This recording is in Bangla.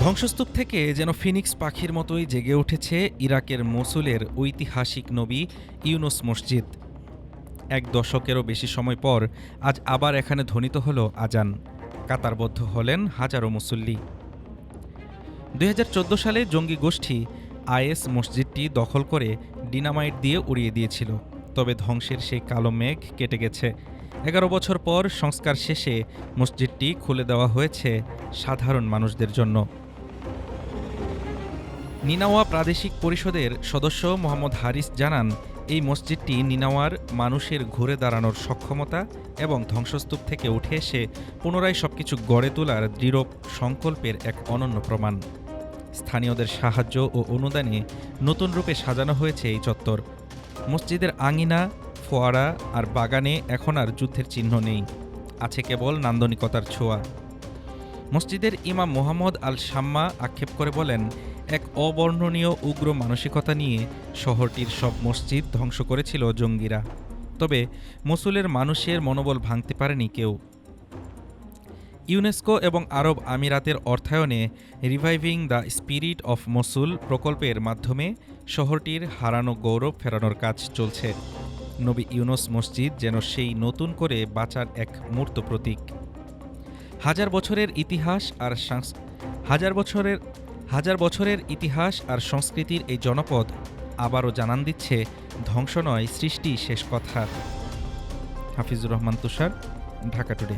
ধ্বংসস্তূপ থেকে যেন ফিনিক্স পাখির মতোই জেগে উঠেছে ইরাকের মসুলের ঐতিহাসিক নবী ইউনুস মসজিদ। এক দশকেরও বেশি সময় পর আজ আবার এখানে ধ্বনিত হল আজান। কাতারবদ্ধ হলেন হাজারো মুসল্লি। ২০১৪ সালে জঙ্গি গোষ্ঠী আইএস মসজিদটি দখল করে ডিনামাইট দিয়ে উড়িয়ে দিয়েছিল। তবে ধ্বংসের সেই কালো মেঘ কেটে গেছে। ১১ বছর পর সংস্কার শেষে মসজিদটি খুলে দেওয়া হয়েছে সাধারণ মানুষদের জন্য। নিনাওয়া প্রাদেশিক পরিষদের সদস্য মোহাম্মদ হারিস জানান, এই মসজিদটি নিনাওয়ার মানুষের ঘুরে দাঁড়ানোর সক্ষমতা এবং ধ্বংসস্তূপ থেকে উঠে এসে পুনরায় সবকিছু গড়ে তোলার দৃঢ় সংকল্পের এক অনন্য প্রমাণ। স্থানীয়দের সাহায্য ও অনুদানে নতুন রূপে সাজানো হয়েছে এই চত্বর। মসজিদের আঙিনা, ফোয়ারা আর বাগানে এখন আর যুদ্ধের চিহ্ন নেই, আছে কেবল নান্দনিকতার ছোঁয়া। মসজিদের ইমাম মোহাম্মদ আল শাম্মা আক্ষেপ করে বলেন, এক অবর্ণনীয় উগ্র মানসিকতা নিয়ে শহরটির সব মসজিদ ধ্বংস করেছিল জঙ্গিরা। তবে মসুলের মানুষের মনোবল ভাঙতে পারেনি কেউ। ইউনেস্কো এবং আরব আমিরাতের অর্থায়নে reviving the spirit of Mosul প্রকল্পের মাধ্যমে শহরটির হারানো গৌরব ফেরানোর কাজ চলছে। নবী ইউনুস মসজিদ যেন সেই নতুন করে বাঁচার এক মূর্ত প্রতীক। হাজার বছরের ইতিহাস আর সংস্কৃতির এই জনপদ আবারও জানান দিচ্ছে, ধ্বংস নয়, সৃষ্টি শেষ কথা। হাফিজুর রহমান তুষার, ঢাকা টুডে।